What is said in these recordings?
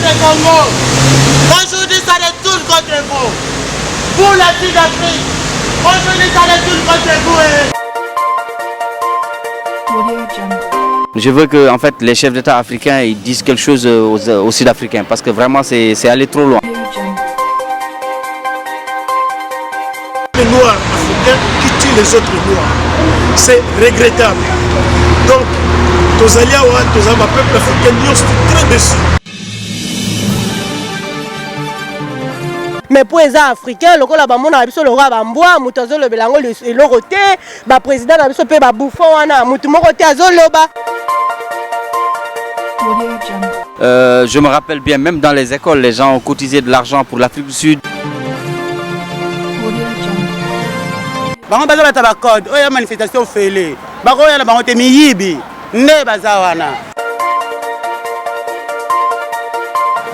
notre Congo. Aujourd'hui, ça retourne contre vous. Vous, la Sud-Afrique. Aujourd'hui, ça retourne contre vous. Je veux que en fait, les chefs d'État africains ils disent quelque chose aux Sud-Africains parce que vraiment c'est allé trop loin. Les Noirs africains qui tuent les autres Noirs, c'est regrettable. Donc, tous les peuples africains sont très déçus. Mais pour les Africains, le roi bamona biso le roi bamboa mutazo le belango le loroté ba président na biso pe ba bouffon wana mutu moko te azoloba. Je me rappelle bien, même dans les écoles, les gens ont cotisé de l'argent pour l'Afrique du Sud. Bango baza ta ba code, oya manifestation fele. Bango ya na bango te miyibi, ne baza wana.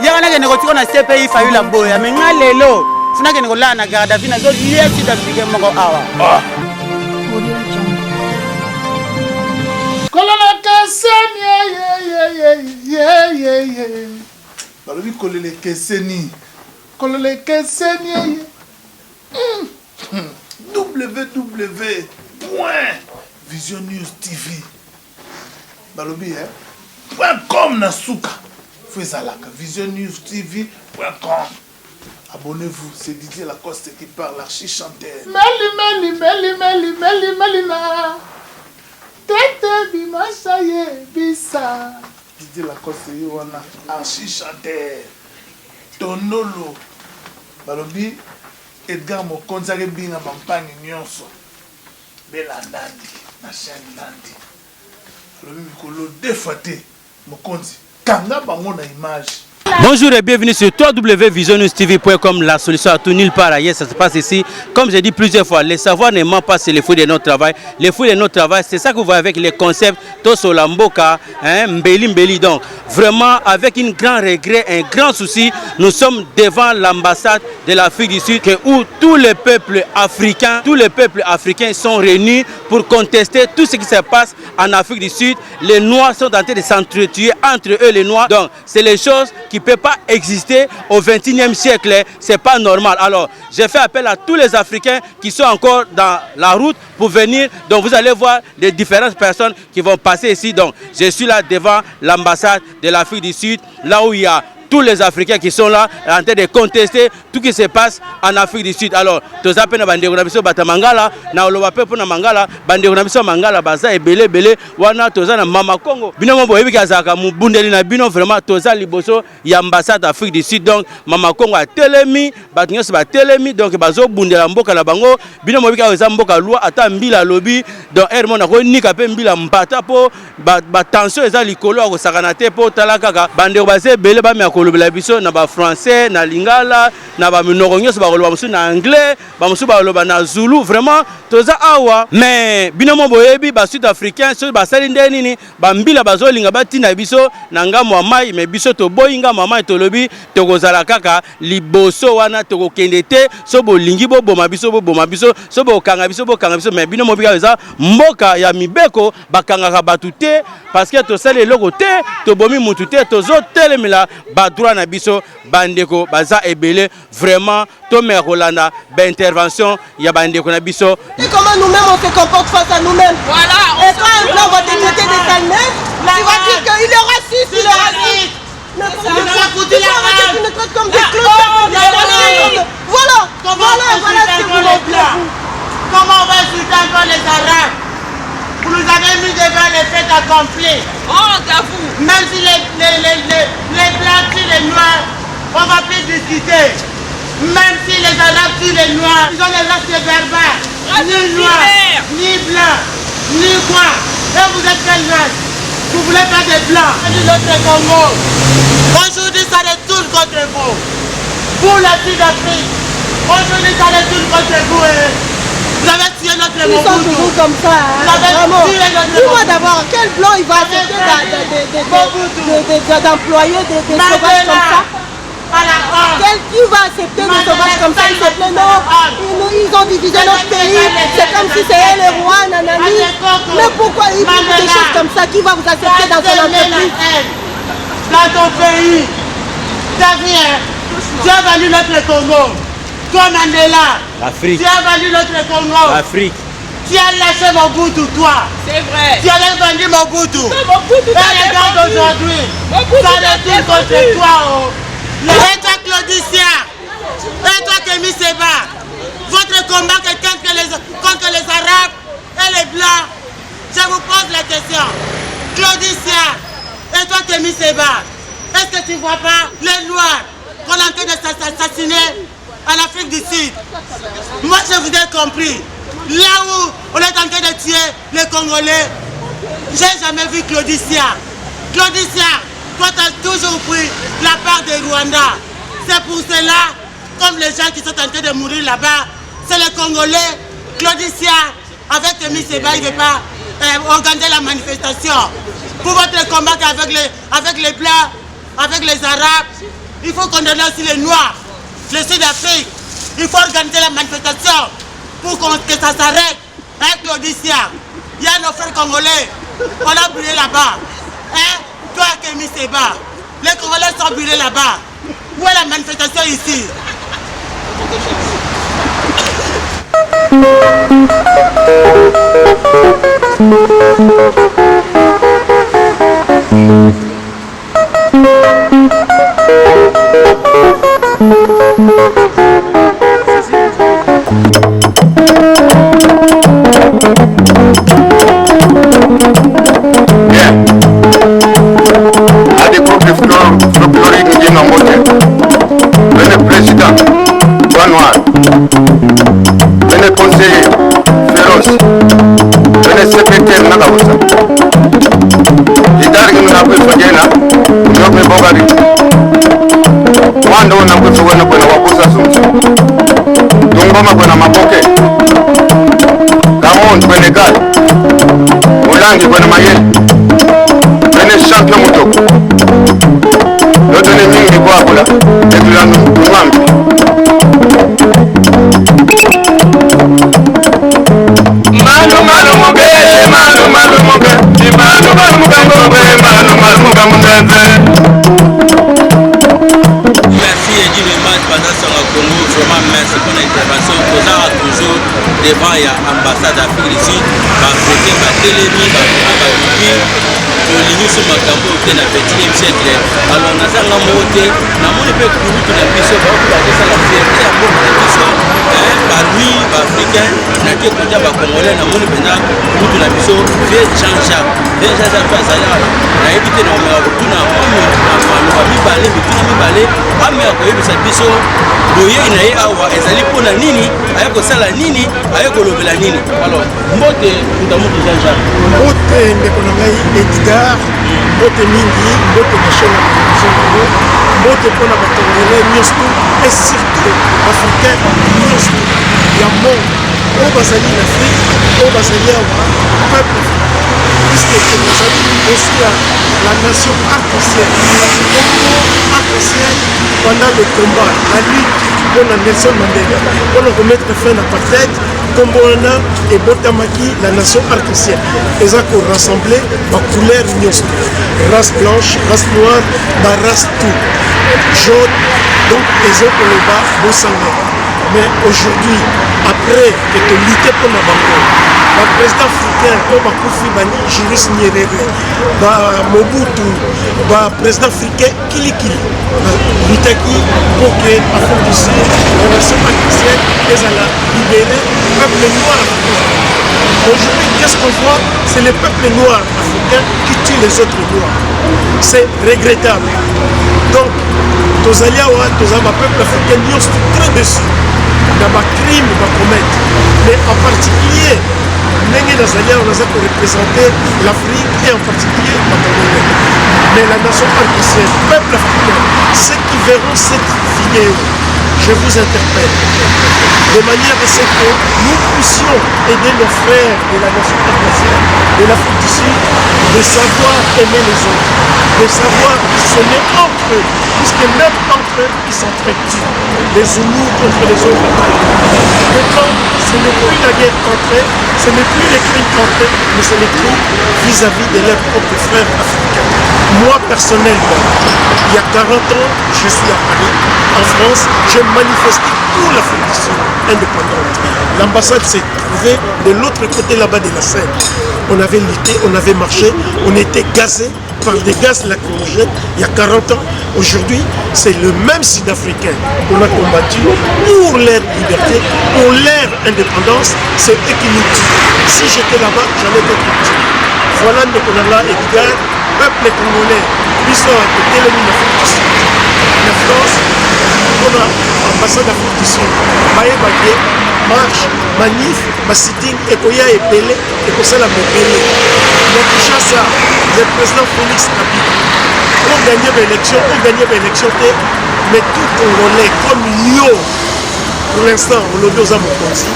Yana ke negotiko na CPI fayu la boya, mais nga lelo, funa ke negola na garda fina zo lié Sud-Africain moko awa. Kolala keseni balobi kolele keseni kolele keseni www.visionnews.tv balobi .com na suka fezalaka visionnews.tv.com. Abonnez-vous, c'est Didier Lacoste qui parle, l'archi-chanteur. Meli na Tete bimasaye bisa Didier Lacoste wana archi-chanteur Tonolo balobi Edgar Mokonzi binga bampangi nyonso Bela Ndandi na chaîne Ndandi balobi mikolo defate Mokonzi kanga bango na image. Bonjour et bienvenue sur www.visionnews.tv.com, la solution à tout nulle part ailleurs, ça se passe ici. Comme j'ai dit plusieurs fois, les savoirs ne mentent pas, c'est les fruits de notre travail. Les fruits de notre travail, c'est ça que vous voyez avec les concepts Tosolamboka, Mbeli. Donc, vraiment, avec un grand regret, un grand souci, nous sommes devant l'ambassade de l'Afrique du Sud, où tous les peuples africains sont réunis pour contester tout ce qui se passe en Afrique du Sud. Les Noirs sont en train de s'entretuer entre eux, les Noirs. Donc, c'est les choses qui ne peut pas exister au XXIe siècle, c'est pas normal. Alors, j'ai fait appel à tous les Africains qui sont encore dans la route pour venir. Donc, vous allez voir les différentes personnes qui vont passer ici. Donc, je suis là devant l'ambassade de l'Afrique du Sud, là où il y a tous les Africains qui sont là en train de contester tout ce qui se passe en Afrique du Sud. Alors, tous appels à Bandeko Nabiso Batamangala, na Olobape pour Mangala, Bandeko Nabiso Mangala, Baza et Belé, Wana Toza na Mama Congo. Bino Boyebi Kazaka, Mubundeli na Bino, vraiment Toza Liboso, l'ambassade d'Afrique du Sud. Donc, Mama Congo a Telemi, Batnyos ba Telemi, donc Bazo Bundela Mboka la Bango, Bino Mobika Mboka Loi, Ata Mbila Lobby, donc Hermon a Nika Mbila Mbata po, tension eza likolo a Sakanate po, Talakaka, Bandeko Bazé, Belé Bamia kolobela biso na ba français na lingala na ba minoko nyos ba koloba musu na anglais ba musu ba koloba na zulu vraiment toza awa mais binomo boyebi ba sud africain so ba sali ndeni ni ba mbila bazolinga batina biso na ngamo mai mais biso to boyinga mama tolobi tokozala kaka liboso wana tokokende te so bolingi boboma biso so bokanga biso mais binomo bika eza mboka ya mibeko bakangaka batu te parce que to sali eloko te to bomi mutu te tozo telemela droit na biso bandeko baza ebele vraiment to me Rolanda intervention ya bandeko na biso. Et comment nous-mêmes on se comporte face à nous-mêmes. Voilà. Et quand un blanc va te traiter de salmès, tu vas dire qu'il est raciste, il est raciste. Mais pour que tu nous traites comme des clones. Voilà ce que vous voulez. Comment on va insulter encore les Arabes? Vous nous avez mis devant les faits accomplis. Honte à vous. Même si les blancs tuent les noirs, on va plus discuter. Même si les arabes tuent les noirs, ils ont des actes barbares. Ni noirs, ni blancs, ni quoi. Et vous êtes quelle race? Vous voulez faire des blancs. Notre Congo. Aujourd'hui, ça retourne contre vous. Vous, la Sud-Afrique. Aujourd'hui, ça retourne contre vous. Vous avez tué notre Mobutu. Ils sont toujours comme ça. Vraiment. Dis-moi d'abord, quel blanc il va accepter d'employer des sauvages comme ça? Qui va accepter des sauvages comme ça? Ils se plaignent, non, ils ont divisé notre pays, c'est comme si c'était les rois, nanani. Mais pourquoi ils font des choses comme ça? Qui va vous accepter dans son entreprise? Dans ton pays, T'as vu, hein? Tu as vendu notre Congo. Toi, Mandela. L'Afrique. Tu as vendu notre Congo. L'Afrique. Tu as lâché Mobutu, toi. C'est vrai. Tu avais vendu Mobutu. Mobutu, Et regarde aujourd'hui. Ça retourne contre toi. Oh. Et toi, Claudicia. Et toi, Kémy Séba. Votre combat est contre les Arabes et les Blancs. Je vous pose la question. Claudicia. Et toi, Kémy Séba. Est-ce que tu ne vois pas les Noirs qu'on est en train de s'assassiner en Afrique du Sud? Moi, je vous ai compris. Là où on est en train de tuer les Congolais, j'ai jamais vu Claudicia. Claudicia, toi tu as toujours pris la part des Rwandais. C'est pour cela, comme les gens qui sont en train de mourir là-bas, c'est les Congolais. Claudicia, avec Kémy Séba, il ne veut pas organiser la manifestation. Pour votre combat avec les Blancs, avec les Arabes, il faut condamner aussi les Noirs, le Sud-Afrique. Il faut organiser la manifestation pour que ça s'arrête. Hein, Claudicia, il y a nos frères congolais, on a brûlé là-bas. Hein? Toi, Kémy Séba, les Congolais sont brûlés là-bas. Où est la manifestation ici? Le président, Bois Noir, le conseiller, Féroce, le secrétaire Nagawasa. Idargi mnape fagena, nyobe bogari. Wando nape fagena kwa wakusa sunzi. Tungoma kwa maboke. Kamon kwa negali. Mulangi kwa mayeli. Kwenye champion mutoko. Yote ni mingi kwa kula. Etulanu mwambi. Manu manu muge, manu manu muge, manu manu muge muge, manu manu muge muge. Merci énormément pendant ce Congo, vraiment merci pour l'intervention. Nous avons toujours devant l'ambassade d'Afrique du Sud, l'Afrique, la télévision, la tolingi so makambo te na 21e siècle. Alors nazanga mote na moni pe kurutu na biso ba ko ba la fierté ya mboka na biso ba lui ba africain na ke konja ba congolais na moni pena kurutu na biso vie Jean-Jacques pa sala na ebite na omela butuna omi na mibale bituna mibale amela ko yebisa biso boye na ye awa ezali pona nini ayako sala nini ayako lobela nini. Alors mbote tutamutu Jean-Jacques mbote ndeko na ngai Edgar, mbote mingi, mbote national Congo, mbote mpona bakongolais nyonso et surtout africain nyonso ya monde oyo bazali na Afrique, oyo bazali awa peuple puisque tozali aussi la nation arc-en-ciel, Congo arc-en-ciel pendant le combat, la lutte mpona Nelson Mandela mpona komettre fin na apartheid. Kombo wana ebotamaki la nation arc-en-ciel eza ko rassembler ba couleur nyonso, race blanche, race noire, ba race tout jaune, donc ezokoloba bosanga. Mais aujourd'hui, après que tu luttes pour la banque, le président africain, comme Koufi Bani, Julius Nyerere, Mobutu, le président africain, Kilikili, luttaki pour que l'Afrique du Sud, la nation africaine, les a libéré le peuple noir africain. Aujourd'hui, qu'est-ce qu'on voit? C'est le peuple noir africain qui tue les autres noirs. C'est regrettable. Donc, tozali awa toza ba peuple africain nyonso très déçu na ba crime ba commettre, mais en particulier ndenge nazali awa naza ko représenter l'Afrique et en particulier ba Congolais. Mais la nation arc-en-ciel, peuple africain, ceux qui verront cette vidéo je vous interpelle de manière à ce que nous puissions aider nos frères de la nation caucasienne, de l'Afrique du Sud, de savoir aimer les autres, de savoir s'aimer entre eux, puisque même entre eux, ils s'entretuent. Les Zoulous contre les autres. Maintenant, ce n'est plus la guerre entre eux, ce n'est plus les crimes entre eux, mais c'est les crimes vis-à-vis de leurs propres frères africains. Moi, personnellement, il y a 40 ans, je suis à Paris, en France, j'ai manifesté pour l'Afrique du Sud indépendante. L'ambassade s'est trouvée de l'autre côté là-bas de la Seine. On avait lutté, on avait marché, on était gazés par des gaz lacrymogènes il y a 40 ans. Aujourd'hui, c'est le même Sud-Africain qu'on a combattu pour leur liberté, pour leur indépendance. C'est eux qui nous tuent. Si j'étais là-bas, j'allais être tué. Voilà Ndekonala Edgar, peuple congolais, puissant à côté de l'Afrique du Sud. La France, on a l'ambassade d'Afrique du Sud. Baye Bagé, marche, manif, sitting, Ekoya et Pelé, et pour ça la Mobélé. Mais Kinshasa, le président Félix Kabila, on gagnait l'élection, mais tout Congolais comme Yo, pour l'instant, on l'a dit aux Amokonzi.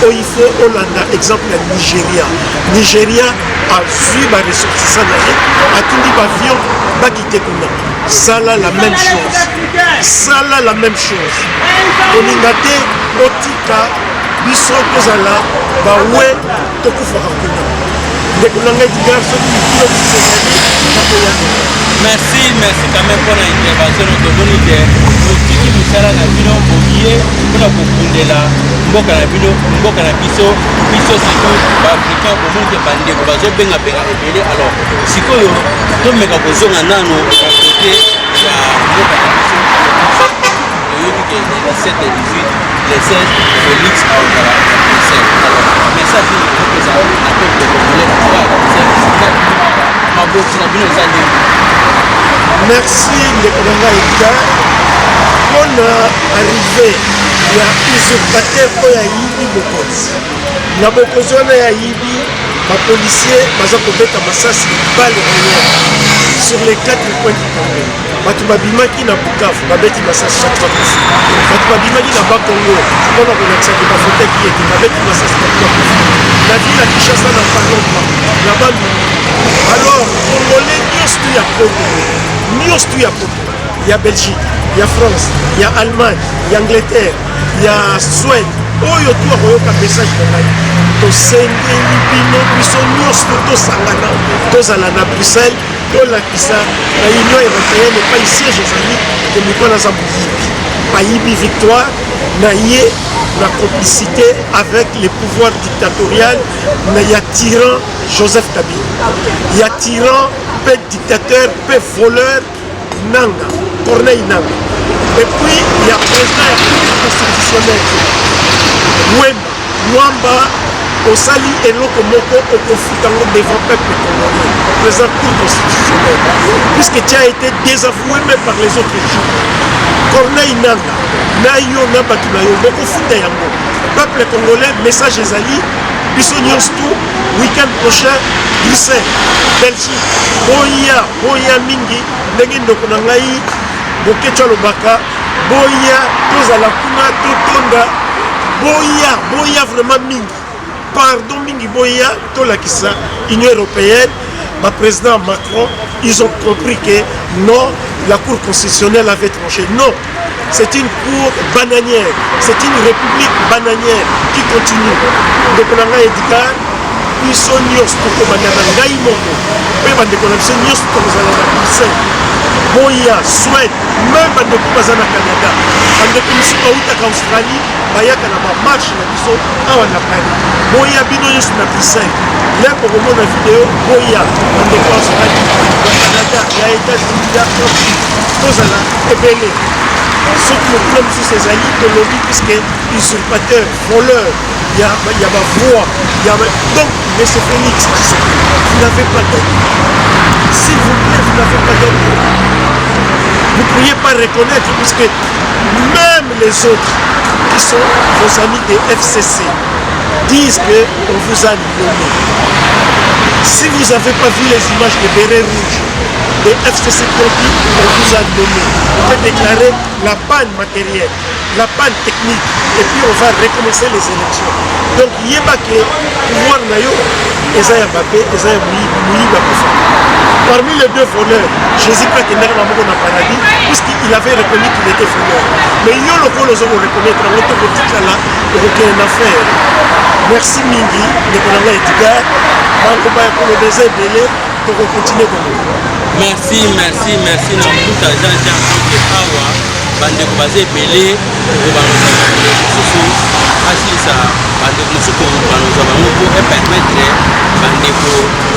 Il faut Hollanda, exemple la Nigeria. Nigeria a suivi les ressortissants a tout dit avion, va quitter Kuna. Ça là la même chose. Ça là la même chose. On y a été au Tika, Bisso Kozala, Baoué, Tokufara Kuna. Merci quand même pour l'intervention de l'unité. Qui nous sera la ville mobilier pour la popundela, mboka na biso surtout africain au monde bande ko bazo benga ebele. Alors sikoyo to meka kozonga nano à côté ya mboka na biso. Le 7 et 18, les 16 Félix Aouara. Alors message que ça appelle de Congolais merci Ndekonala Edgar. On a arrivé il y a usurpateur pour Yahibi Bokozi. Na Bokozi on a Yahibi, ma policier, baza kobeta masasi balle sur les 4 coins du Congo. Batu babimaki na Bukavu, babeti masasi chaque fois. Batu babimaki na Bakongo, on a relaxé de bafote qui était, babeti masasi chaque fois. La ville à Kinshasa n'a pas longtemps. Là-bas, alors, Congolais, il y a Belgique, il y a France, il y a Allemagne, il y a Angleterre, il y a Suède. Oh, il y a tout un message de la vie. Tosengeli bino biso nyonso tosangana tozala na Bruxelles tolakisa na Union européenne epai siège ezali ke mikolo aza moyibi bayibi victoire na ye la complicité avec les pouvoirs dictatoriaux. Il y a tyran Joseph Kabila, il y a tyran, peu dictateur, peu voleur, Nanga, Corneille Nanga. Et puis il y a président et Cour constitutionnelle, Mwamba, Osali et Lokomoko au conflit devant le peuple congolais, président Cour constitutionnelle, puisque tu as été désavoué même par les autres jours. Corneille Nanga, Nayo Nabatunayo, beaucoup fouté yango. Peuple congolais, message ezali, biso nyonsto, week-end prochain, Bruxelles, Belgique, Boya Mingi, ndenge ndoko na ngai, Bokecha Lobaka, Boya, tozala kuna, totonda, Boya vraiment Mingi. Pardon Mingi Boya, tolakisa, Union européenne, ma président Macron, ils ont compris que non, la Cour constitutionnelle avait tranché. Non, c'est une cour bananière, c'est une république bananière qui continue. Donc on a Edgar, ils sont nios pour que Banangaï Moko, même en déconnexion nios pour que Bruxelles, Boya, Suède, même en déconnexion Canada, en déconnexion en Australie, Bayaka na marche na biso awa na Paris. Boya bino nios na Bruxelles. Là pour le monde la vidéo, Boya, en déconnexion Canada, il y a États-Unis, il y a France, Tozala, et Belé. Surtout le problème sur ces alliés de lobby, puisque usurpateur, voleur, il y a ma voix. Donc, M. Félix, vous n'avez pas gagné. S'il vous plaît, vous n'avez pas gagné. Vous ne pourriez pas reconnaître, puisque même les autres qui sont vos amis des FCC disent qu'on vous a nommé. Si vous n'avez pas vu les images des bérets rouges, et FCC Club, on vous a nommé. On peut déclarer la panne matérielle, la panne technique, et puis on va recommencer les élections. Donc, il y a pas que pouvoir nayo, Esaïa Mbappé, Esaïa Moui Bakoufa. Parmi les deux voleurs, Jésus pas qu'il n'a pas de paradis, puisqu'il avait reconnu qu'il était voleur. Mais il y a le rôle de reconnaître l'autre politique là, il y a une affaire. Merci Mingi, Nicolas Edgar, Mankoba pour le désert belé, pour continuer comme ça. Merci. Dans tout agent, j'ai Awa, bande basé belé, asilisa bandeko mosuku banozwa et permettre bandeko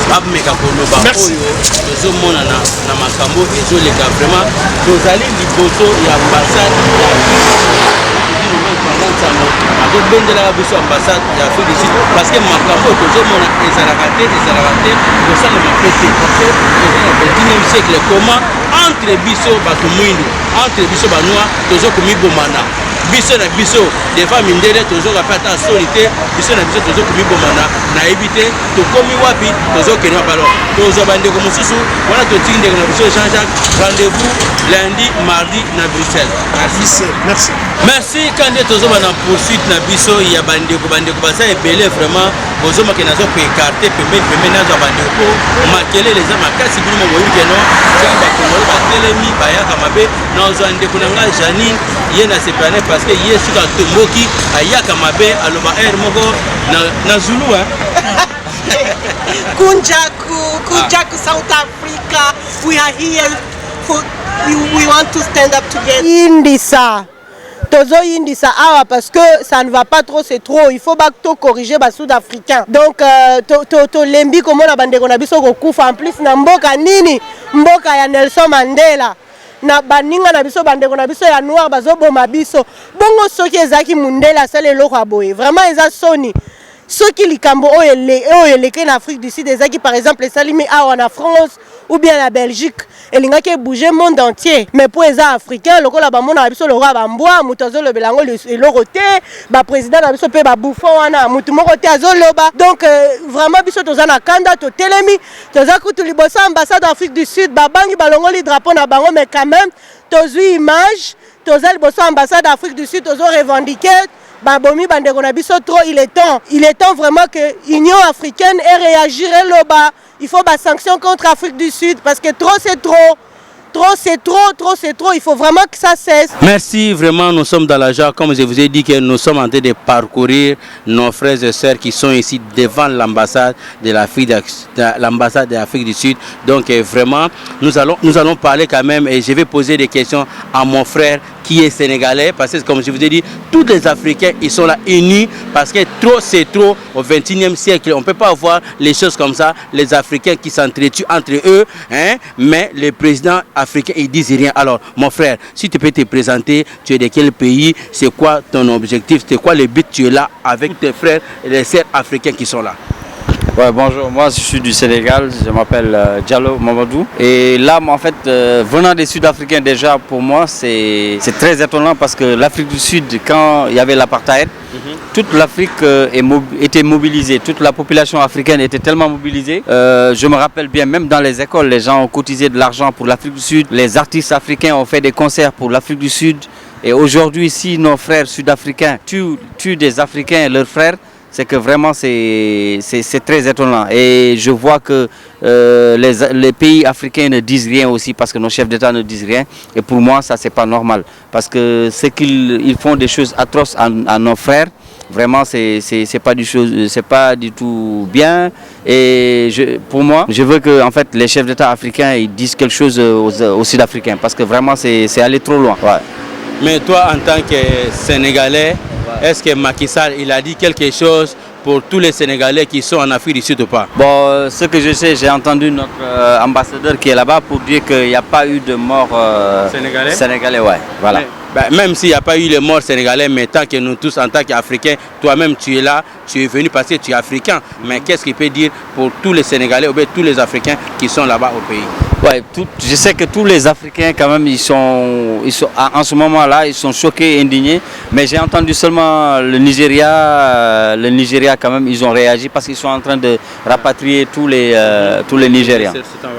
bameka koloba oyo tozomona na makambo ezoleka vraiment tozali liboso ya ambassade azobendela biso ambassade ya Afrique du Sud parce que makambo tozomona ezalaka te kosalema pe te parce que toza na 21e siècle comment entre biso bato mwindu entre biso banoir tozokomibomana biso na biso devant mindele tozoka pe ata soni te biso na biso tozokomibomana nayebi te tokomi wapi tozokende wapi alors tozwa bandeko mosusu wana totiki ndeko na biso Jean-Jacques rendez-vous lundi mardi na Bruxelles. Merci kande tozoba na poursuite na biso ya bandeko baza ebele vraiment bozomake nazo koekarte pembeni nazwa bandeko makele leza makasi bino moboyi keno soki bakongoli batelemi bayaka mabe nazwa ndeko na ngai Janine ye na sepane parce que ye soki atomboki ayaka mabe aloba air moko na Zulu Kunjaku South Africa, we are here for we want to stand up together. Indisa awa parce que ça ne va pas trop, c'est trop. Il faut tout corriger bas sud-africain. Donc to lembi comme on a bandé qu'on a biso kokufa en plus na mboka nini mboka ya Nelson Mandela na baninga na biso bande qu'on a biso ya noir bazo boma biso bongo soki ezaki mundela sale loko aboye vraiment eza soni. Ceux qui likambo oyeleke en Afrique du Sud, qui par exemple les salimi en France ou bien la Belgique, et les gens qui bougent le monde entier. Mais pour les Africains, le roi bamona abiso le roi bamboa, mutazo le belango le loroté, ba président abiso pe ba bouffon wana, mutumoko te azoloba. Donc vraiment biso tozana kanda to telemi, toza kutu libosa ambassade d'Afrique du Sud, ba bangi balongo li drapeau na bango mais quand même tozu image, toza libosa ambassade d'Afrique du Sud, tozo revendiquer Babomi Bandegonabiso trop, il est temps vraiment que l'Union africaine ait réagi loba. Il faut des sanctions contre l'Afrique du Sud parce que trop c'est trop. Il faut vraiment que ça cesse. Merci, vraiment, nous sommes dans la joie. Comme je vous ai dit, que nous sommes en train de parcourir nos frères et sœurs qui sont ici devant l'ambassade de l'Afrique du Sud. Donc vraiment, nous allons parler quand même et je vais poser des questions à mon frère qui est sénégalais parce que comme je vous ai dit, tous les Africains ils sont là unis parce que trop c'est trop au 21e siècle. On ne peut pas voir les choses comme ça, les Africains qui s'entretuent entre eux, hein, mais les présidents africains ils disent rien. Alors mon frère, si tu peux te présenter, tu es de quel pays, c'est quoi ton objectif, c'est quoi le but, tu es là avec tes frères et les sœurs africains qui sont là. Ouais, bonjour, moi je suis du Sénégal, je m'appelle Diallo Mamadou. Et là, en fait, venant des Sud-Africains déjà, pour moi, c'est très étonnant parce que l'Afrique du Sud, quand il y avait l'apartheid, toute l'Afrique était mobilisée, toute la population africaine était tellement mobilisée. Je me rappelle bien, même dans les écoles, les gens ont cotisé de l'argent pour l'Afrique du Sud. Les artistes africains ont fait des concerts pour l'Afrique du Sud. Et aujourd'hui, si nos frères sud-africains tuent des Africains, leurs frères, c'est que vraiment c'est très étonnant et je vois que les pays africains ne disent rien aussi parce que nos chefs d'État ne disent rien et pour moi ça c'est pas normal parce que c'est qu'ils font des choses atroces à nos frères. Vraiment c'est pas du tout bien et pour moi je veux que en fait les chefs d'État africains ils disent quelque chose aux Sud-Africains parce que vraiment c'est aller trop loin. Ouais. Mais toi en tant que Sénégalais, est-ce que Macky Sall il a dit quelque chose pour tous les Sénégalais qui sont en Afrique du Sud ou pas? Bon, ce que je sais, j'ai entendu notre ambassadeur qui est là-bas pour dire qu'il n'y a pas eu de mort sénégalais. Ouais, voilà. Même s'il n'y a pas eu les morts sénégalais, mais tant que nous tous, en tant qu'Africains, toi-même tu es là, tu es venu parce que tu es africain. Mais qu'est-ce qu'il peut dire pour tous les Sénégalais ou bien tous les Africains qui sont là-bas au pays? Ouais, je sais que tous les Africains, quand même, ils sont en ce moment-là, ils sont choqués, indignés. Mais j'ai entendu seulement le Nigeria, quand même, ils ont réagi parce qu'ils sont en train de rapatrier tous les Nigérians,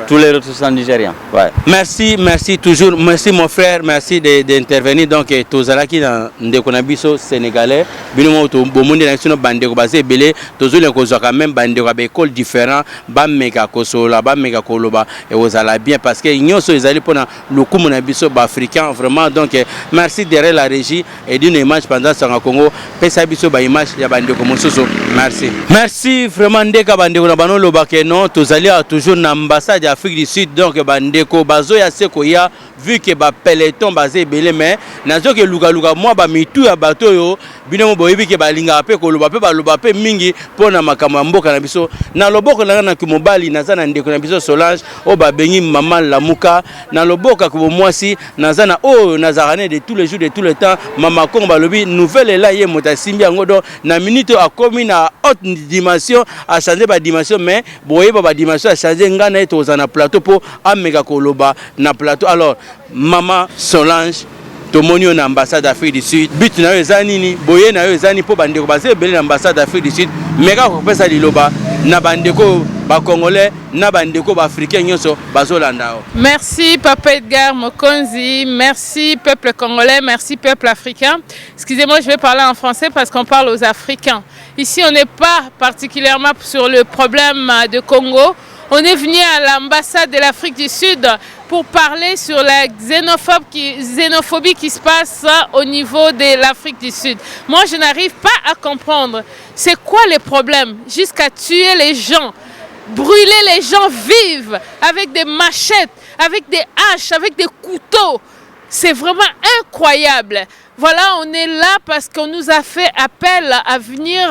tous les ressortissants nigérians. Ouais. Merci toujours, merci mon frère, merci d'intervenir. Donc, tozalaki dans Ndekonabiso sénégalais, binomo to bomundi na sino bandeko basé belé, tozoli kozaka même bandeko ba école différent, ba meka kosola, ba meka koloba et ozala bien parce que nyonso ezali pona lokumu na biso ba africain vraiment. Donc merci derrière la régie et d'une image pendant Sanga Congo pesa biso ba image ya bandeko mosusu. Merci vraiment ndeka bandeko na bano lobake non tozali toujours na ambassade d'Afrique du Sud. Donc bandeko bazo ya seko ya vu que ba peloton basé belé mais nazo ke luka moi ba mitu ya bato yo binomo boyebi ke balinga pe ko loba pe ba loba pe mingi pona makambo mboka na biso na loboko na kimobali nazana ndeko na biso Solange o ba bengi maman Lamuka na loboka ko mwasi nazana o nazarane de tous les jours de tout le temps mama Komba lobi nouvelle là ye mota simbi ngodo na minute a commis na haute dimension a changer ba dimension mais boyeba ba dimension a changer ngana eto za na plateau po ameka ko loba na plateau. Alors maman Solange Tomonio na ambassade d'Afrique du Sud but na yo ezanini boye na yo ezani po bandeko basé belé na ambassade d'Afrique du Sud meka ko pesa liloba na bandeko ba congolais na bandeko ba africain nyonso bazolanda. Merci Papa Edgar Mokonzi, merci peuple congolais, merci peuple africain. Excusez-moi, je vais parler en français parce qu'on parle aux Africains. Ici on n'est pas particulièrement sur le problème de Congo. On est venu à l'ambassade de l'Afrique du Sud pour parler sur la xénophobie qui se passe au niveau de l'Afrique du Sud. Moi, je n'arrive pas à comprendre. C'est quoi les problèmes? Jusqu'à tuer les gens, brûler les gens vifs avec des machettes, avec des haches, avec des couteaux. C'est vraiment incroyable. Voilà, on est là parce qu'on nous a fait appel à venir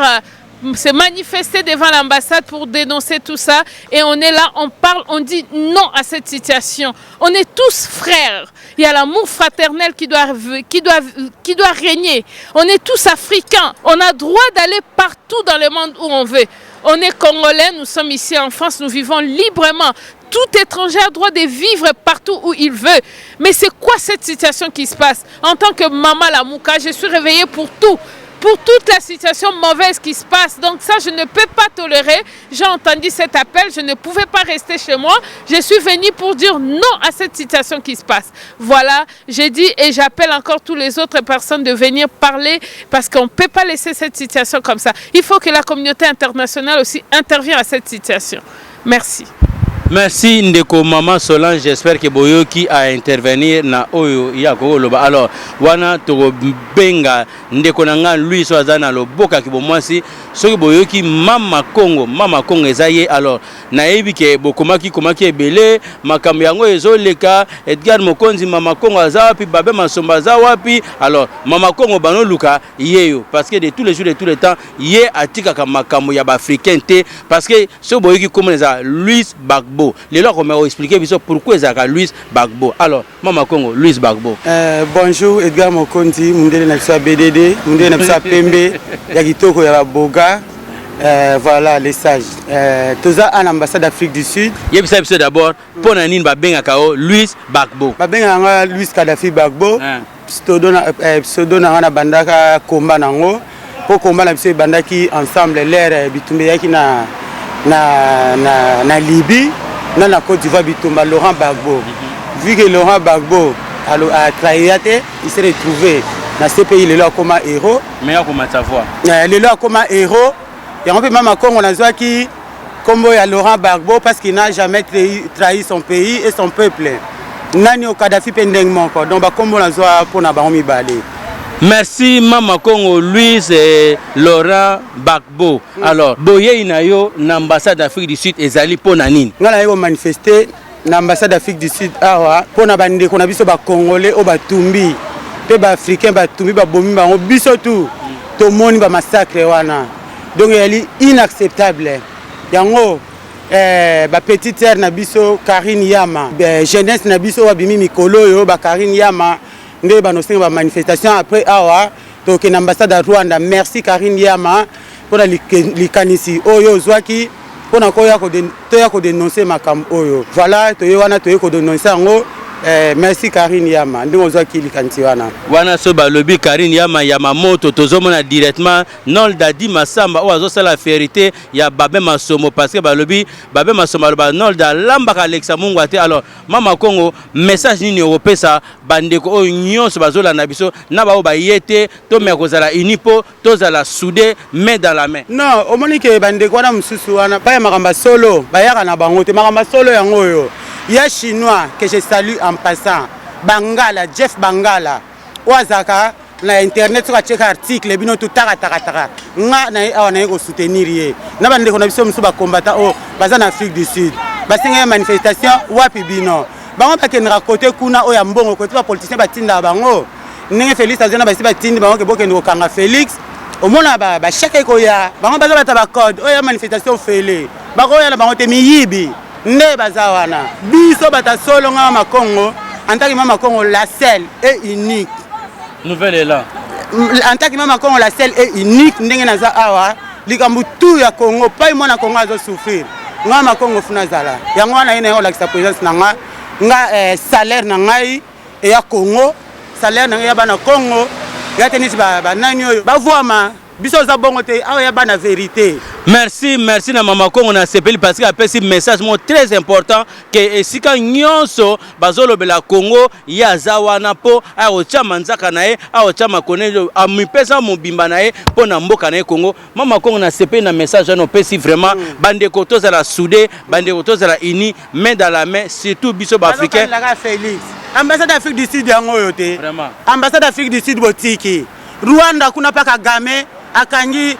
se manifester devant l'ambassade pour dénoncer tout ça. Et on est là, on parle, on dit non à cette situation. On est tous frères. Il y a l'amour fraternel qui doit régner. On est tous africains. On a droit d'aller partout dans le monde où on veut. On est congolais, nous sommes ici en France, nous vivons librement. Tout étranger a droit de vivre partout où il veut. Mais c'est quoi cette situation qui se passe? En tant que maman Lamuka, je suis réveillée pour tout. Pour toute la situation mauvaise qui se passe. Donc ça, je ne peux pas tolérer. J'ai entendu cet appel, je ne pouvais pas rester chez moi. Je suis venue pour dire non à cette situation qui se passe. Voilà, j'ai dit et j'appelle encore toutes les autres personnes de venir parler parce qu'on ne peut pas laisser cette situation comme ça. Il faut que la communauté internationale aussi intervienne à cette situation. Merci. Merci Ndeko Maman Solange, j'espère que Boyoki a intervenir na oyo yako loba. Alors wana to benga Ndeko nanga lui so azana loboka ki bomwasi soki Boyoki mama Congo ezaye. Alors nayebi ke bokomaki ebele makambo yango ezoleka Edgar Mokonzi mama Congo azawapi babe masomba azawapi. Alors mama Congo bano luka yeyo parce que de tous les jours de tout le temps ye atika ka makambo ya ba africain te parce que so Boyoki comme ça Louis Gbagbo les lois qu'on m'a expliqué pourquoi ils ont Louis Gbagbo. Alors Mama Congo Louis Gbagbo. Bonjour Edgar Mokonzi, mundele na bisa BDD, mundele na bisa Pembe, ya kitoko ya Boga. Voilà les sages. Toza en ambassade d'Afrique du Sud. Yebisa biso d'abord pour nani ba benga kao Louis Gbagbo. Ba benga Louis Kadhafi Gbagbo. Pseudo na bandaka komba nango. Po komba na biso bandaki ensemble l'air bitumbe yaki na Libye. Dans la Côte d'Ivoire, Laurent Gbagbo. Vu que Laurent Gbagbo a trahi, il s'est retrouvé dans ce pays, il est là comme un héros. Mais comment ça voit? Il est là comme un héros. Et on peut même encore, on a dit qu'il comme Laurent Gbagbo parce qu'il n'a jamais trahi son pays et son peuple. Nani au Kadhafi pendengement. Donc, comme on a dit pour Nabaomi Balé. Merci Mama Congo Louise et Laurent Gbagbo. Alors, boye inayo l'ambassade d'Afrique du Sud ezali po nanine. Ngala yo manifester l'ambassade d'Afrique du Sud awa po na bande ko na biso ba congolais o ba tumbi pe ba africain ba tumbi ba bomi ba biso tout to moni ba massacre wana. Donc elle est inacceptable. Yango ba petite sœur na biso Karine Yama, jeunesse na biso wa bimi mikolo yo ba Karine Yama nde banosenga ba manifestation après awa to ke ambassade à Rwanda. Merci Karine Yama pour la likanisi oyo zwaki pour na koya ko dénoncer makambo oyo. Voilà to wana to ko dénoncer ngo. Merci Karine Yama ndingo zwaki likanisi wana so balobi Karine Yama Yamamoto tozomona directement non dadi Masamba o azo sala vérité ya Babé Masomo parce que balobi Babé Masomo ba non da lambaka Alexa Mungwate. Alors Mama Congo message nini opesa bandeko o nyonso bazola na biso na ba o ba yete to me kozala unipo to zala soudé main dans la main. Non omoni ke bandeko wana mususu wana ba ya makamba solo ba yaka na bango te makamba solo yango yo. Il y a chinois que je salue en passant. Bangala, Jeff Bangala. Ouazaka, na internet sur check article bino tout taka. Nga na awana ko soutenir ye. Na bande ko na biso musu ba combattant o baza na Afrique du Sud. Basenga manifestation wapi bino. Bango ba kenra côté kuna o ya mbongo côté ba politicien batinda bango. Ndenge Félix azana basi batindi bango ke bokende ko kanga Félix. Omona ba cheke ko ya. Bango baza bata ba code o ya manifestation fele. Bako ya na bango te miyibi. Ne bazawana biso bata solo nga Makongo en tant que Mama Congo la seule est unique nouvelle est là en tant que Mama Congo la seule est unique ndenge naza awa likambu tout ya Congo pas moi na Congo azo souffrir nga Makongo funa zala yango wana ina yo la présence nanga salaire na ngai et ya Congo salaire na ya bana Congo ya tenisi ba nani oyo ba voama biso za bongo te awa ya bana vérité. Merci na Mama Congo na sepeli parce que appelle ce message très important que sika nyonso bazolo bela Congo ya zawana po a ochama nzaka nae a ochama konejo amipesa mobimba nae po na mboka nae Congo. Mama Congo na sepeli na message no pesi vraiment bande koto za la soudé bande koto za la uni main dans la main surtout biso ba africain. Félix ambassade d'Afrique du Sud yango yote vraiment ambassade d'Afrique du Sud botiki Rwanda kuna pa Kagame akangi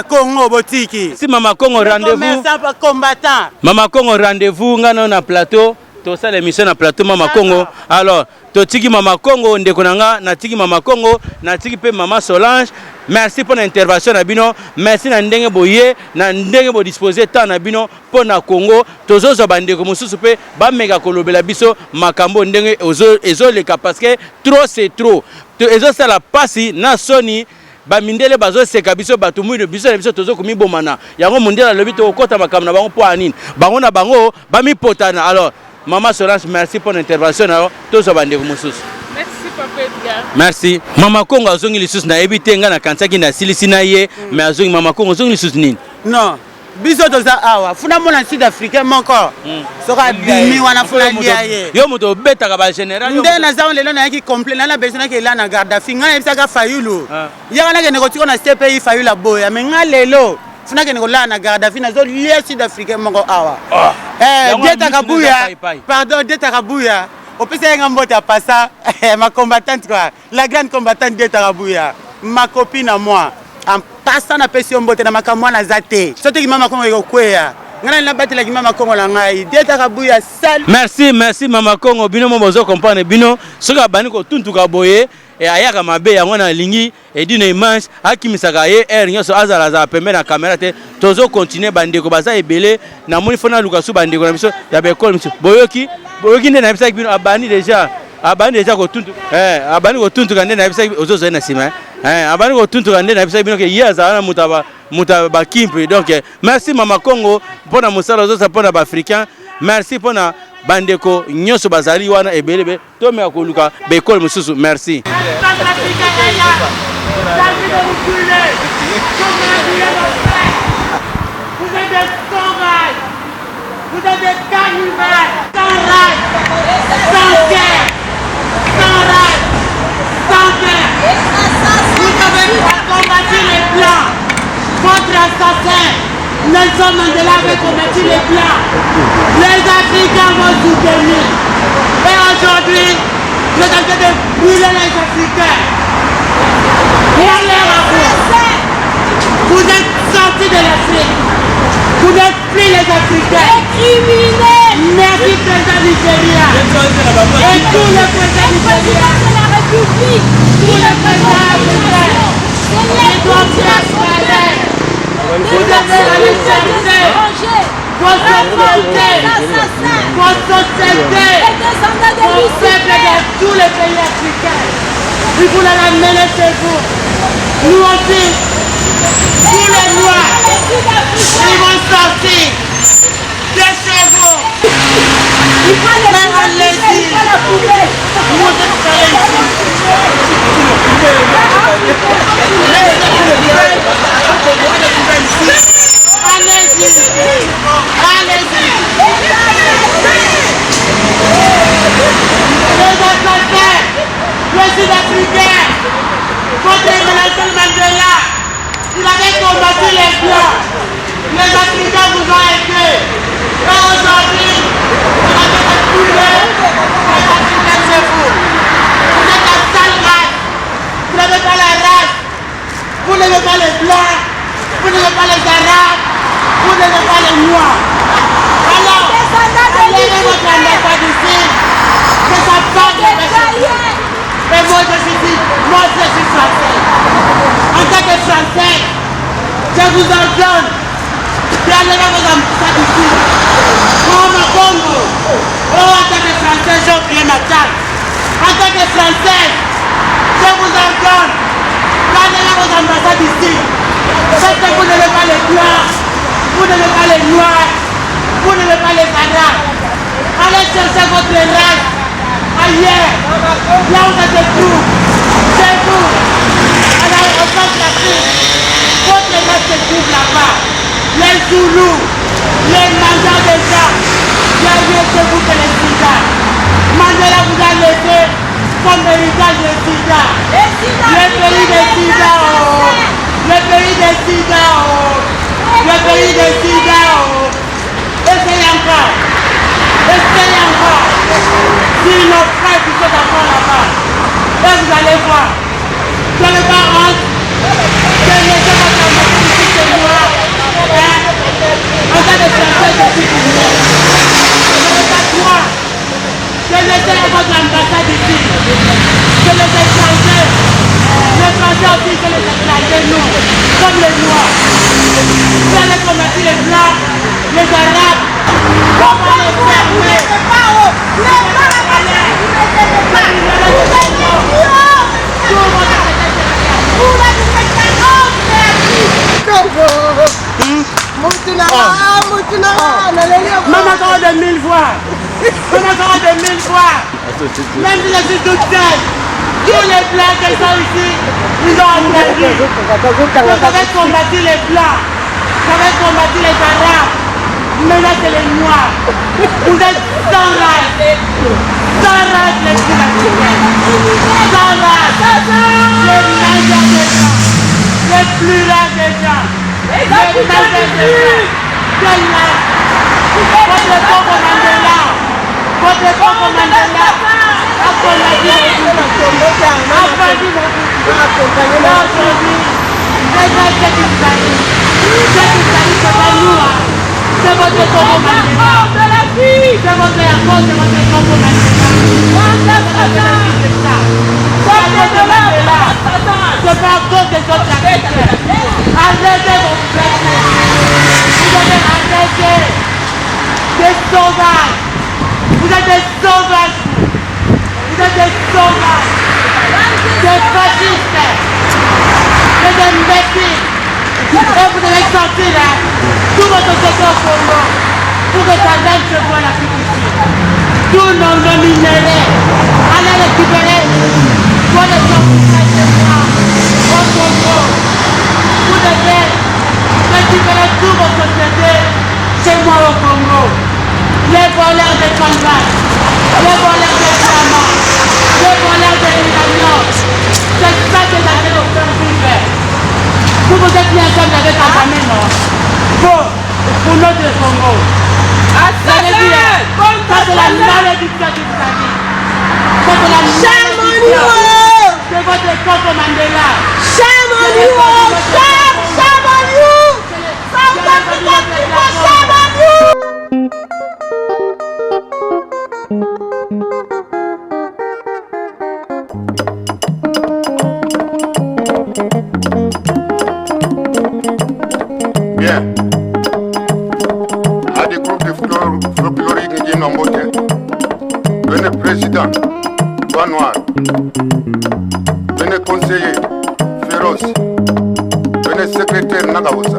Congo botiki. Si Mama Congo rendez-vous combattant. Mama Congo rendez-vous ngana na plateau to sala émission na plateau Mama Congo. Alors to tiki Mama Congo ndeko nanga na tiki Mama Congo na tiki pe Mama Solange. Merci pour l'intervention na bino. Merci na ndenge boye na ndenge bo disposer temps na bino pour na Congo. Tozozo bandeko mususu pe ba mega kolobela biso makambo ndenge ezo le parce que trop c'est trop. To ezo sala pasi na soni ba mindele bazo seka biso batu mwino biso na biso tozo komi bomana yango mondela lobi to kota makamna bango po anine bango na bango ba mi potana. Alors Mama Solange merci pour l'intervention na tozo bandeko mususu. Merci Papa Edgar. Merci Mama Congo azongi lisusu na ebitenga na kansaki na silisi na ye mais azongi Mama Congo azongi lisusu nini. Non biso toza awa funa mona sud africain moko soka bimi wana funa liaye yo moto betaka ba général nde na zaon lelo na yaki complain na besoin ke la na garda finga na bisaka fayulu ya wana ke negotiko na CPI fayula boya mais nga lelo funa ke negola na garda fina zo lié sud africain moko awa Dieta Kabuya pardon Dieta Kabuya opesa nga mbote passa ma combattante quoi la grande combattante Dieta Kabuya ma copine à moi en passant na pesi mbote na makamwa na zate sote ki Mama Congo yokwea ngana na batela ki Mama Congo la ngai Dieta Kabuya sal. Merci Mama Congo bino mo bozo comprendre bino soka bani ko tuntuka boye e ayaka mabe yango na lingi e dino image akimisaka ye nyonso azala za pembe na caméra te tozo continuer bandeko baza ebele na moni fona lukasu bandeko na biso ya bekol biso boyoki nde na bisa bino abani déjà ko tuntu abani ko tuntu kande na bisa ozozo na sima abani ko tuntu kande na bisa bino ke yaza na mutaba kimpe. Donc merci Mama Congo pona musala ozoza pona ba africain. Merci pona bandeko nyonso bazali wana ebelebe to me akoluka bekol mususu. Merci. Vous êtes des cannibales, sans rage, sans cœur, sans rage, sans cœur. Vous avez combattu les Blancs, votre assassin, Nelson Mandela avait combattu les Blancs. Les Africains vont soutenir. Et aujourd'hui, vous êtes en train de brûler les Africains. Regardez à vous. Vous êtes sortis de l'Afrique. Vous n'êtes plus les Africains. Criminels. Merci président Nigeria. Et tous les présidents Nigeria. La République. Tous les présidents africains. Ils doivent faire pareil. Vous devez aller chercher votre tous les pays africains. Il faut la mener chez vous. Nous aussi, tous les mois, ils vont sortir de chez vous. Il faut les faire en l'église. Vous êtes faire le Sud-Africain, contre Nelson Mandela, il avait combattu les Blancs. Les Africains vous ont aidé. Et aujourd'hui, vous avez reculé les Africains chez vous. Vous êtes la sale race. Vous n'avez pas la race. Vous n'avez pas les Blancs. Vous n'avez pas les Arabes. Vous n'avez pas les Noirs. Alors, allez votre ambassade ici. Que ça parle de chez. Et moi je suis français. En tant que français, je vous ordonne d'aller à vos ambassades ici. Comme au Congo. Oh, en tant que français, j'ai oublié ma carte. En tant que français, je vous ordonne d'aller à vos ambassades ici. Parce que vous n'avez pas les Blancs, vous n'avez pas les Noirs, vous n'avez pas les Arabes. Allez chercher votre race ailleurs, là où ça se trouve, chez vous, alors au Centre-Afrique, votre race se trouve là-bas. Les Zoulous, les mandats des gens, il y a mieux chez vous que les Sida. Mandela vous a laissé comme héritage des Sida. Le pays des Sida, oh, le pays des Sida, oh, le pays des Sida, oh. Essayez encore. Essayez encore. Si nos frères qui sont encore là-bas, et vous allez voir, vous n'avez pas honte de laisser votre ambassade ici chez moi. En tant que français, je suis pour vous. Vous n'avez pas droit de laisser votre ambassade ici. C'est les étrangers. Les Français aussi, c'est les étrangers, nous, comme les Noirs. Vous allez combattre les Blancs, les Arabes. On va les fermer. Maman encore de 1000 voix. Maman encore de 1000 voix. Même si je suis toute seule, tous les Blancs qui sont ici, ils ont entendu. Vous avez combattu les Blancs, vous avez combattu les Arabes. Maintenant c'est les Noirs. Vous êtes sans race. Sans race les Sud-Africains. Sans race. Les majeurs des gens. Les plus rares des gens. Les majeurs des gens. Quelle race? Votre pauvre Mandela. Votre pauvre Mandela. Aujourd'hui, les gens c'est qui vous arrive. C'est qui vous arrive, c'est pas nous. C'est votre pauvre Mandela. C'est votre cause, c'est votre pauvre Mandela. C'est pas à cause des autres Africains. Arrêtez vos blessés. Vous devez arrêter des sauvages. Vous êtes des sauvages. Vous êtes des sauvages. Des fascistes. Des imbéciles. Et vous devez sortir là. Tout votre secteur Congo pour que ça vienne chez vous à l'Afrique ici. Tous nos minéraux, allez récupérer pour les gens qui au Congo. Vous devez récupérer toute votre société chez moi au Congo. Les voleurs de Congas, les voleurs de diamants, les voleurs de l'uranium. C'est ça que vous allez nous faire vivre. Vous êtes bien ensemble avec Kagame, non? Pour notre Congo. Ça veut dire, ça c'est la malédiction qui vous a dit. Ça c'est la malédiction de votre pauvre Mandela. Shame on you! Shame on you! South African people, shame on you! Bien. À des groupes de football na mbote bene président Toi Noir bene conseiller féroce bene secrétaire Nagawosa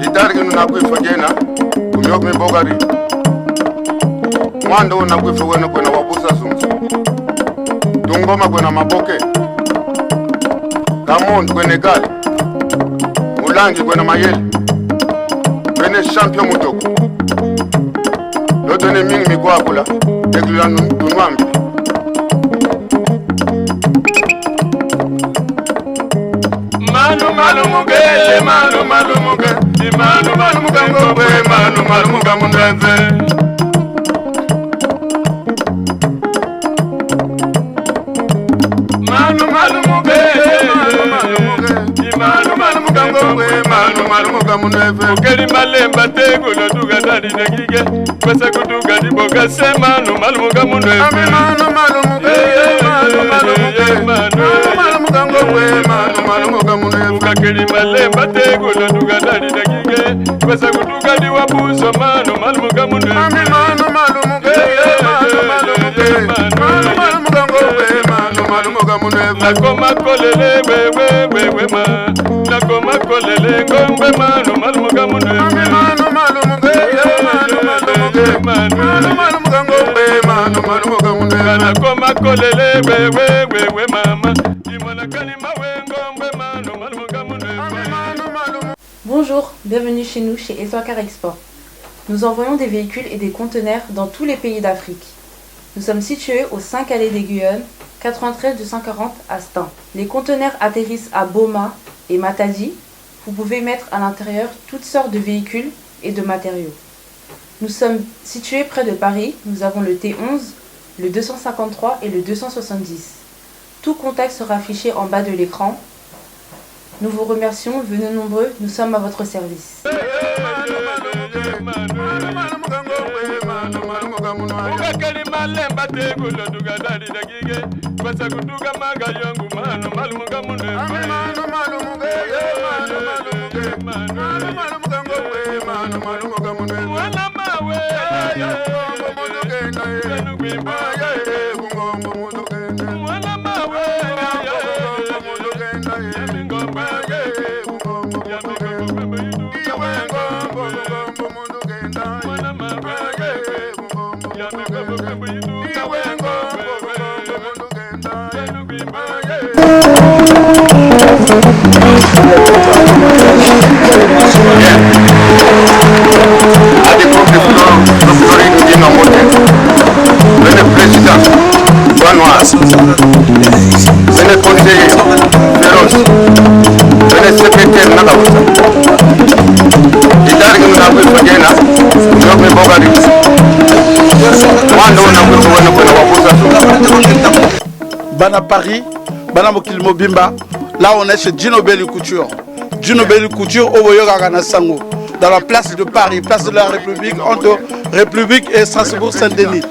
Gitargi na kuifajena kumyok mi bogari Mwanda na kuifawena kwena wabusa sumsu Tungoma kwena maboke Kamond kwene gali Mulangi kwena mayeli Bene champion mutoko Lotone mingi mikwakula Eglula tunwambi Manu muge, manu muge Manu muge ngogwe, manu muge mundeze Manu muge, manu muge ngogwe, manu muge mundeze Ukeri malemba tegula duga dadi negige Kwesa kuduga di boga se manu muge mundeze Manu muge, manu muge ngogwe, manu muge mundeze Ukeri malemba tegula duga dadi negige Kwesa kuduga di wabuso manu muge mundeze Manu muge, manu muge ngogwe, manu muge mundeze Nakoma kolele we ma Nakoma kolele ngombe manu muge mundeze Manu muge, manu muge ngombe manu muge mundeze Nakoma kolele we mama Imona kanima we ngombe manu muge mundeze Bonjour, bienvenue chez nous chez Eswakar Export. Nous envoyons des véhicules et des conteneurs dans tous les pays d'Afrique. Nous sommes situés au 5 allées des Guyonnes, 93 240 à Stein. Les conteneurs atterrissent à Boma et Matadi. Vous pouvez mettre à l'intérieur toutes sortes de véhicules et de matériaux. Nous sommes situés près de Paris. Nous avons le T11, le 253 et le 270. Tout contact sera affiché en bas de l'écran. Nous vous remercions, venez nombreux, nous sommes à votre service. Le président Toi Noir le conseiller féroce le secrétaire Nagawosa Gitargi na kuifajena kumyok mi bogari Mwanda na kuifawena kwena wabusa sumsu Bana Paris, Bana Mokili Mobimba. Là on est chez Djino Belly Couture. Djino Belly Couture au Boyoga Sango. Dans la place de Paris, place de la République, entre République et Strasbourg-Saint-Denis.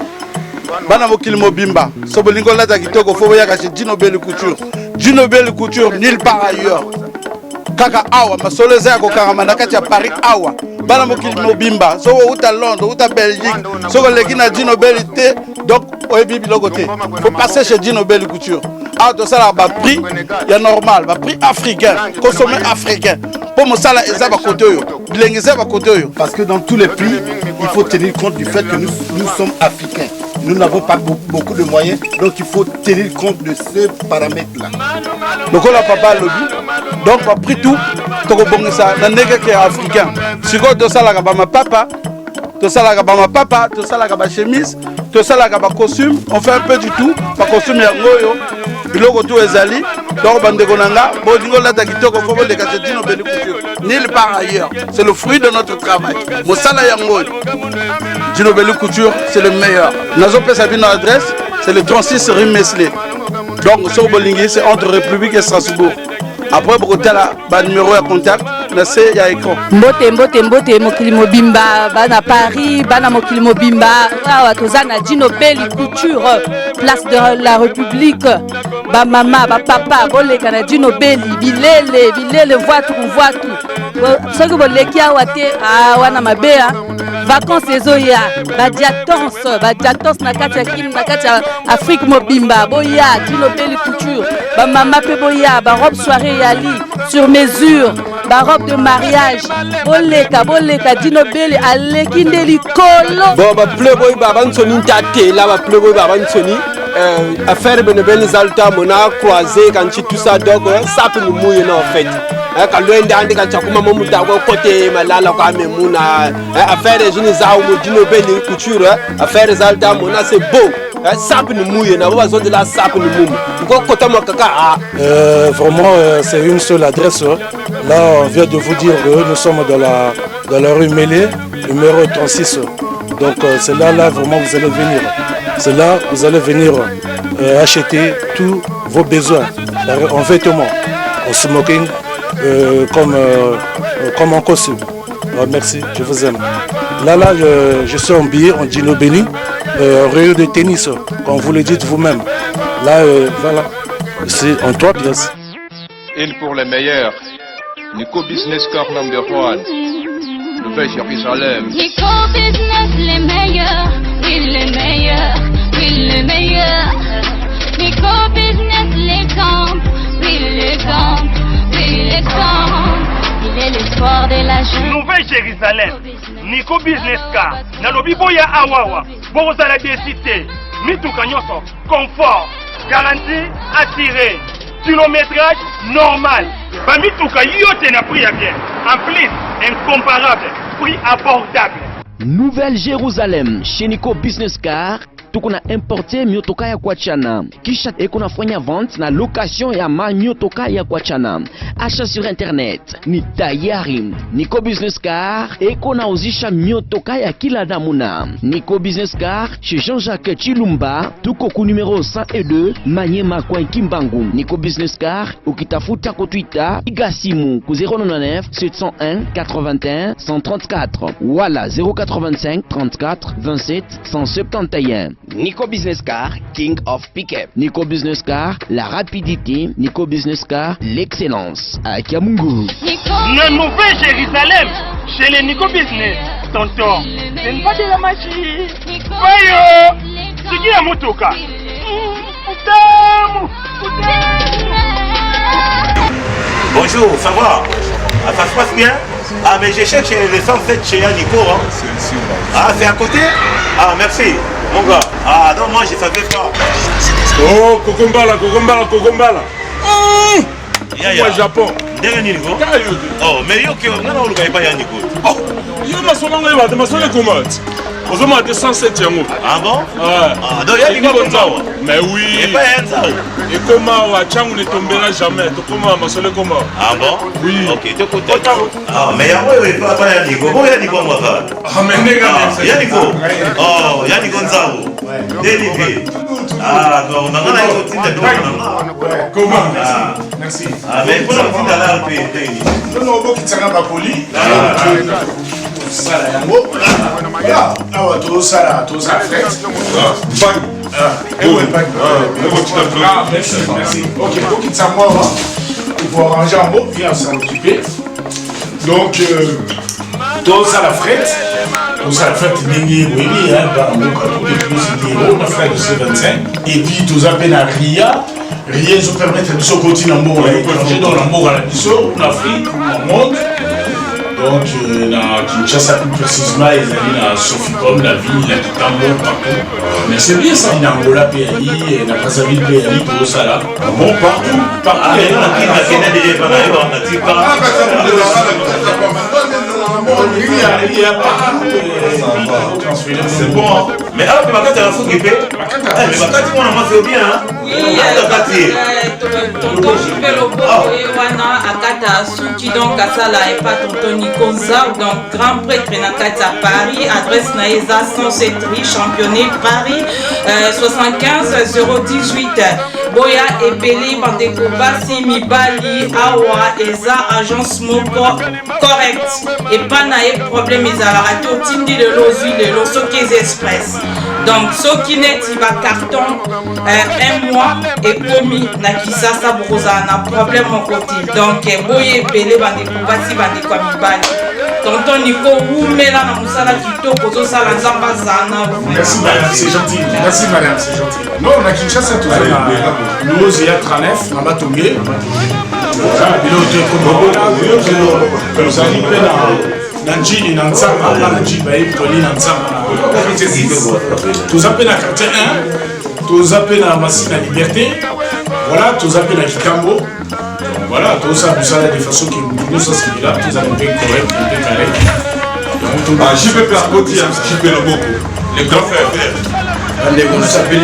Bana Mokili Mobimba. Sobolingo la Kitoko Foboyaga chez Djino Belly Couture. Djino Belly Couture, nulle part ailleurs. Kaka Awa, ma soleza ko Karamanakati à Paris Awa. Bana Mokili Mobimba. So uta Londres, uta Belgique. So leki na Djino Belly te. Donc faut passer chez Djino Belly Couture. Ah, tout ça là, bah prix, il y a normal, bah prix africain, consommé africain. Pour mon salaire, ils ont côté parce que dans tous les pays, il faut tenir compte du fait que nous sommes africains. Nous n'avons pas beaucoup de moyens, donc il faut tenir compte de ce paramètre-là. Donc on a pas lobby. Donc on a pris tout, ça, dans les qui est africain. Si on doit ça là, ma papa, tout ça là, ma papa, tout ça là, ma chemise, tout ça là, ma costume, on fait un peu du tout, ma costume est ngoyo. Biloko tout ezali donc bandeko nanga bodingo la takitoko fobo de Djino Belly Couture nulle part ailleurs, c'est le fruit de notre travail. Mosala yango Djino Belly Couture, c'est le meilleur. Nazo pesa bino adresse, c'est le 36 rue Mesley. Donc sur Bolingi, c'est entre République et Strasbourg. Après beaucoup de la numéro de contact, il y a écran. Mbote Mokili Mobimba, Bana Paris, Bana Mokili Mobimba, Tozana Djino Belly Couture, place de la République, ba mama, ba papa, boleka na Djino Belly, bilele, voit tout. Ce que boleki awate, wana mabea, vacances ezoya badiatance na kati ya kini na kati ya Afrique mobimba boya Dino Belly Couture bamama pe boya barobe soirée yali sur mesure barobe de mariage boleka Dino Belly aleki nde likolo bon baplayboy babansoni ntate la baplayboy babansoni affaire benebeni zalta mona croisé quand tout ça donc ça peut nous mouiller en fait quand loin d'ande quand chakuma momuta ko côté malala kwa memuna affaire jini za ou Dino Belly Couture affaire zalta mona c'est beau ça peut nous mouiller na ba zone de la ça peut nous mouiller ko kota makaka vraiment c'est une seule adresse là on vient de vous dire que nous sommes dans la rue Mélé numéro 36 donc c'est là vraiment vous allez venir. C'est là que vous allez venir acheter tous vos besoins en vêtements, en smoking, comme en costume. Merci, je vous aime. Là, je suis en billet, en Dino Belly, en rayon de tennis, comme vous le dites vous-même. Là, voilà, c'est en 3 pièces. Une pour les meilleurs, Nico Business Car number 1, Nouvelle-Jérusalem. Nico Business, les meilleurs, oui les meilleurs. Le meilleur, Nico Business, l'exemple, oui l'exemple, oui l'exemple. Il est l'espoir de la jeune. Nouvelle-Jérusalem, Nico Business Car, Nalobi Boya Awawa, Borozala Décité, Mituka Nyoso, confort, garantie attirée, kilométrage normal. Mituka Yote n'a prix à bien, en plus incomparable, prix abordable. Nouvelle-Jérusalem, chez Nico Business Car. Tukuna importe miotoka ya kuachana kisha eko nafanya vente na location ya miotoka ya kuachana. Achat sur internet ni tayari. Nico Business Car eko nauzisha miotoka ya kila namuna. Nico Business Car chez Jean-Jacques Chilumba tuko ku numéro 102 Manyema kwa Kimbangu. Nico Business Car ukitafuta ko Twitter igasimu ku 099 701 81 134 wala 085 34 27 171. Nico Business Car, King of Pickup. Nico Business Car, la rapidité. Nico Business Car, l'excellence. À Kiamungu. Le Nouvelle-Jérusalem, chez les Nico Business. Tonton, ce n'est pas de la magie. Voyons, c'est qui la motoka? Bonjour, ça va? Ça se passe bien? Ah, mais je cherche les 107 chez Nico. Hein? Ah, c'est à côté? Ah, merci. Mon gars, ah non, moi je savais pas. Oh, Kokombala. Moi, Japon. Derrière Nico. Oh, mais yo, on a pas Nico. Oh, yo, ma solange, ma solange, comment? Vous avez 107 yango. Ah bon? Ouais. Ah, donc il y a Nico comme ça. Mais oui. Et pas un ça. Et comment Wachang ne tombera jamais? Comment ma solange comment? Ah bon? Oui. Ok, tu écoutes. Ah, mais il y a pas Nico. Bon, il y a Nico, moi, ça. Ah, mais il y a Nico. Oh, il y a Nico Nzao. Délivré. Ah, donc on a un autre titre de comment? Merci. Ah, mais pour le titre à l'art, non, beaucoup qui s'en va poli. Ça là, yango. Là, ah, tout ça fret. Merci. Ok, beaucoup qui s'en va. Il faut arranger en mot, viens s'en occuper. Donc, tout ça la fret. Tout ça fait oui, hein, on a fait de C25. Et puis, tout ça, ben à Ria, je permettre de se continuer en mot, dans l'amour à la mission, en Afrique, au monde. Donc, dans Kinshasa, plus précisément, ils allaient dans Soficom, la ville, la Kitambo, partout. Mais c'est bien ça, il y a Angola, PAI, dans Brazzaville, PAI, tout ça là. Bon, partout. Ah, mais non, on a déjà parlé, on a dit pas. C'est bon, hein? Mais alors que ma carte est la fougue épée. Mais ma carte, on a fait bien, hein? Oui, tonton Gilbert Lobo et Wana Akata Souki donc Kasala et pas tonton Nico Nzao donc grand prêtre Nakata Paris, adresse Naïza 107 rue Championnet Paris 75 018 Boya et Beli Bandeko Basi Mibali Awa Eza agence Moko correct et pas naïe problème ils a raté au tindi de l'ozui de l'Osokez Express donc Soki net il va carton un mois et commis na Kisasa Broza na problème mon côté donc Boya et Beli Bandeko Basi Bandeko Mibali tonton Nico Oumela na musala kitoko ozosala nzambe azana. Merci madame, c'est gentil. Merci madame, c'est gentil. Non, on a Kinshasa tout ça. Nous il y a 39, on va tomber. Voilà, Nanji na Nzamba, Nanji Baïb, Toli na Nzamba. Tous appellent à quartier 1, tous appellent à Massina Liberté, voilà, tous appellent à Kikambo. Voilà, tout ça, vous savez, de façon que nous, ça c'est là, tous avez bien correct, bien carré. JP Percoti, JP Loboko, les grands frères. On s'appelle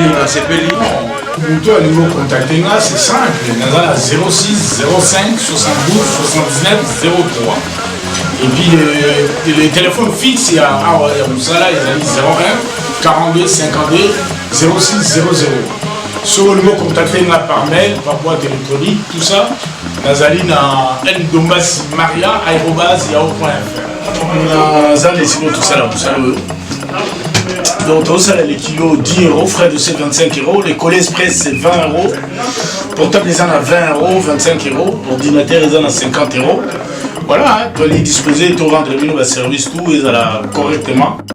Pour à niveau contacter, c'est simple. Nous avons 06 05 72 79 03. Et puis le téléphone fixe, il y a Moussala, il y a 01 42 52 06 00. Sur le numéro contacté par mail, par boîte électronique, tout ça, Nazali na ndombasimaria@yahoo.fr. Nazali sinon tout ça là, vous savez. Donc tout ça les kilos 10 €, frais de c'est 25 €, les collets express c'est 20 €, portable ils en a 20 €, 25 €, ordinateur ils en a 50 €. Voilà, tu vas les disposer, tu rendre le service tout, ils ont correctement.